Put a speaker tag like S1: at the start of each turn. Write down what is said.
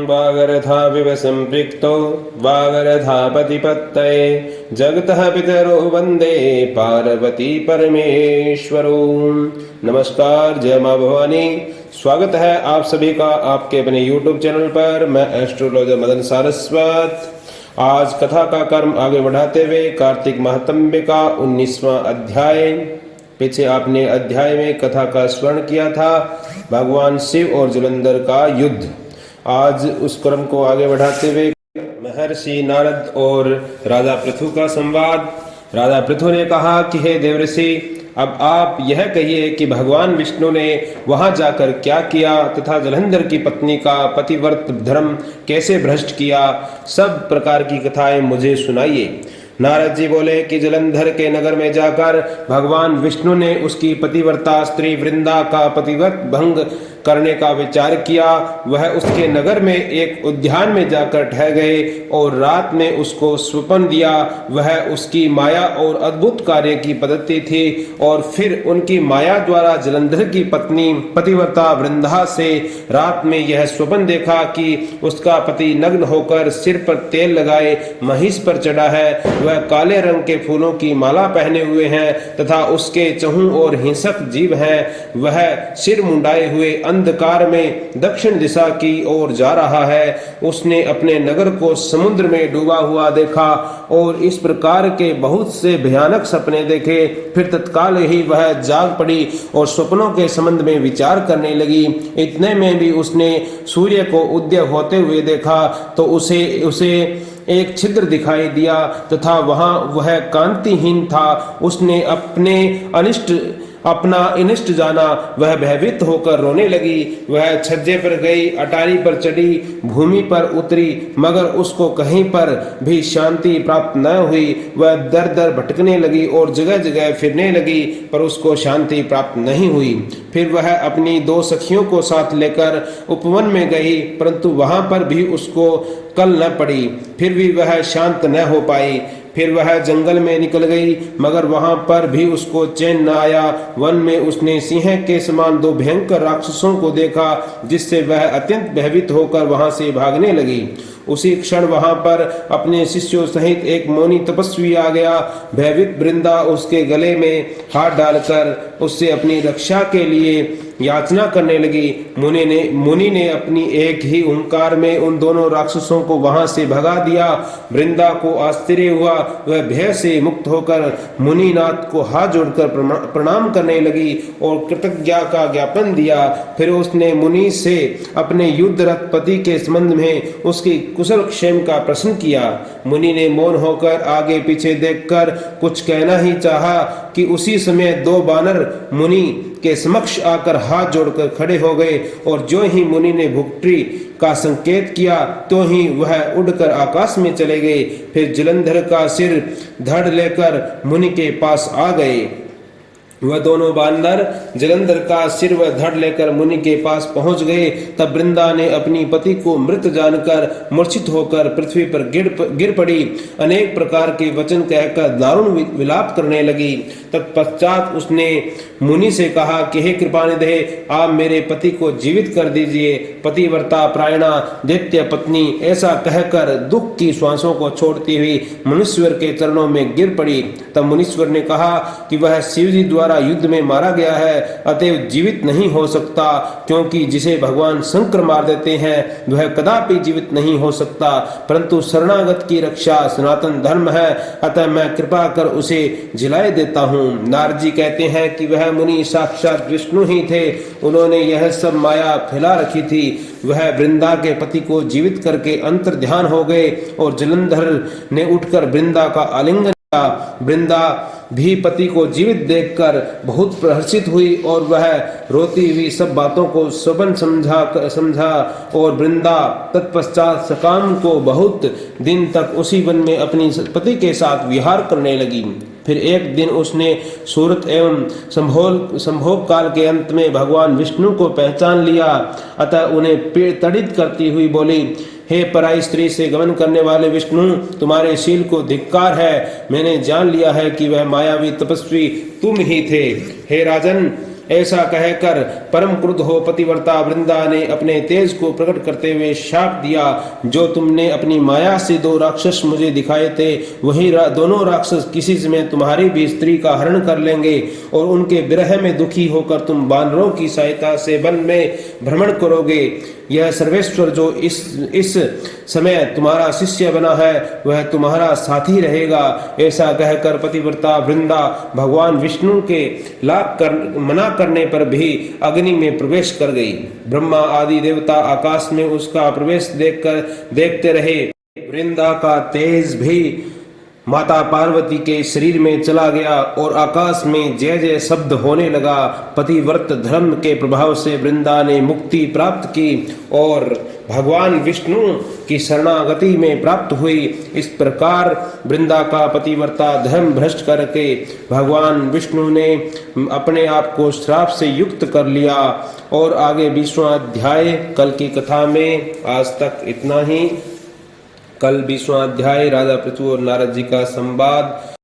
S1: वागर्धाविव सम्पृक्तो वागर्धापतिपत्तये जगतः पितरो वन्दे पार्वती परमेश्वरो। नमस्कार, जय माँ भवानी। स्वागत है आप सभी का आपके अपने YouTube चैनल पर। मैं एस्ट्रोलॉजर मदन सारस्वत। आज कथा का कर्म आगे बढ़ाते हुए कार्तिक महात्म्य का 19वां अध्याय। पीछे आपने अध्याय में कथा का स्मरण किया था, भगवान शिव और जलंधर का युद्ध। आज उस क्रम को आगे बढ़ाते हुए महर्षि नारद और राजा पृथु का संवाद। राजा पृथु ने कहा कि हे देवर्षि, अब आप यह कहिए कि भगवान विष्णु ने वहां जाकर क्या किया तथा जलंधर की पत्नी का पतिव्रत धर्म कैसे भ्रष्ट किया। सब प्रकार की कथाएं मुझे सुनाइए। नारद जी बोले कि जलंधर के नगर में जाकर भगवान विष्णु ने उसकी पतिव्रता स्त्री वृंदा का पतिव्रत भंग करने का विचार किया। वह उसके नगर में एक उद्यान में जाकर ठहर गए और रात में उसको स्वप्न दिया। वह उसकी माया और अद्भुत कार्य की पद्धति थी। और फिर उनकी माया द्वारा जलंधर की पत्नी पतिव्रता वृंदा से रात में यह स्वप्न देखा कि उसका पति नग्न होकर सिर पर तेल लगाए महिष पर चढ़ा है। वह काले रंग के फूलों की माला पहने हुए हैं तथा उसके चहुं और हिंसक जीव हैं। वह सिर मुंडाए हुए अंधकार में दक्षिण दिशा की ओर जा रहा है। उसने अपने नगर को समुद्र में डूबा हुआ देखा और इस प्रकार के बहुत से भयानक सपने देखे। फिर तत्काल ही वह जाग पड़ी और स्वप्नों के संबंध में विचार करने लगी। इतने में भी उसने सूर्य को उदय होते हुए देखा तो उसे एक छिद्र दिखाई दिया तथा वहां वह कांतिहीन था। उसने अपना अनिष्ट जाना। वह भयभीत होकर रोने लगी। वह छज्जे पर गई, अटारी पर चढ़ी, भूमि पर उतरी, मगर उसको कहीं पर भी शांति प्राप्त न हुई। वह दर दर भटकने लगी और जगह जगह फिरने लगी, पर उसको शांति प्राप्त नहीं हुई। फिर वह अपनी दो सखियों को साथ लेकर उपवन में गई, परंतु वहां पर भी उसको कल न पड़ी। फिर भी वह शांत न हो पाई। फिर वह जंगल में निकल गई, मगर वहां पर भी उसको चैन न आया। वन में उसने सिंह के समान दो भयंकर राक्षसों को देखा, जिससे वह अत्यंत भयभीत होकर वहां से भागने लगी। उसी क्षण वहां पर अपने शिष्यों सहित एक मौनी तपस्वी आ गया। भयभीत वृंदा उसके गले में हाथ डालकर उससे अपनी रक्षा के लिए याचना करने लगी। मुनि ने अपनी एक ही ओंकार में उन दोनों राक्षसों को वहां से भगा दिया। वृंदा को आश्चर्य हुआ। वह भय से मुक्त होकर मुनिनाथ को हाथ जोड़कर प्रणाम करने लगी और कृतज्ञता का ज्ञापन दिया। फिर उसने मुनि से अपने युद्धरत पति के संबंध में उसकी कुशल क्षेम का प्रश्न किया। मुनि ने मौन होकर आगे पीछे देखकर कुछ कहना ही चाहा कि उसी समय दो बानर मुनि के समक्ष आकर हाथ जोड़कर खड़े हो गए और जो ही मुनि ने भुक्ट्री का संकेत किया तो ही वह उड़कर आकाश में चले गए। फिर जलंधर का सिर धड़ लेकर मुनि के पास आ गए। वह दोनों बांदर जलंधर का सिर व धड़ लेकर मुनि के पास पहुंच गए। तब वृंदा ने अपनी पति को मृत जानकर मूर्छित होकर पृथ्वी पर गिर पड़ी। अनेक प्रकार के वचन कहकर दारुण विलाप करने लगी। तत्पश्चात उसने मुनि से कहा कि हे कृपानिधे, आप मेरे पति को जीवित कर दीजिए। पतिव्रता प्रायणा दैत्य पत्नी ऐसा कहकर दुख की श्वासों को छोड़ती हुई मुनीश्वर के चरणों में गिर पड़ी। तब मुनीश्वर ने कहा कि वह शिवजी द्वारा युद्ध में मारा गया है, अतएव जीवित नहीं हो सकता, क्योंकि जिसे भगवान शंकर मार देते हैं वह कदापि जीवित नहीं हो सकता। परंतु शरणागत की रक्षा सनातन धर्म है, अतः मैं कृपा कर उसे जिलाए देता हूँ। नारद जी कहते हैं कि वह मुनि साक्षात विष्णु ही थे। उन्होंने यह सब माया फैला रखी थी। वह वृंदा के पति को जीवित करके अंतर ध्यान हो गए और जलंधर ने उठकर वृंदा का आलिंगन किया। वृंदा भी पति को जीवित देखकर बहुत प्रहर्षित हुई और वह रोती हुई सब बातों को स्वप्न समझा और वृंदा तत्पश्चात सकाम को बहुत दिन तक उसी वन में अपनी पति के साथ विहार करने लगी। फिर एक दिन उसने सूरत एवं संभोग काल के अंत में भगवान विष्णु को पहचान लिया। अतः उन्हें तड़ित करती हुई बोली, हे पराई स्त्री से गमन करने वाले विष्णु, तुम्हारे शील को धिक्कार है। मैंने जान लिया है कि वह मायावी तपस्वी तुम ही थे। हे राजन, ऐसा कहकर परम क्रुद्ध हो पतिव्रता वृंदा ने अपने तेज को प्रकट करते हुए शाप दिया, जो तुमने अपनी माया से 2 राक्षस मुझे दिखाए थे, वही दोनों राक्षस किसी समय तुम्हारी भी स्त्री का हरण कर लेंगे और उनके विरह में दुखी होकर तुम बानरों की सहायता से वन में भ्रमण करोगे। यह सर्वेश्वर जो इस समय तुम्हारा शिष्य बना है, वह तुम्हारा साथी रहेगा। ऐसा कहकर पतिव्रता वृंदा भगवान विष्णु के मना करने पर भी अग्नि में प्रवेश कर गई। ब्रह्मा आदि देवता आकाश में उसका प्रवेश देखते रहे। वृंदा का तेज भी माता पार्वती के शरीर में चला गया और आकाश में जय जय शब्द होने लगा। पतिव्रत धर्म के प्रभाव से वृंदा ने मुक्ति प्राप्त की और भगवान विष्णु की शरणागति में प्राप्त हुई। इस प्रकार वृंदा का पतिव्रता धर्म भ्रष्ट करके भगवान विष्णु ने अपने आप को श्राप से युक्त कर लिया। और आगे 20वां अध्याय कल की कथा में आज तक इतना ही। कल 20वां अध्याय राजा पृथु और नारद जी का संवाद।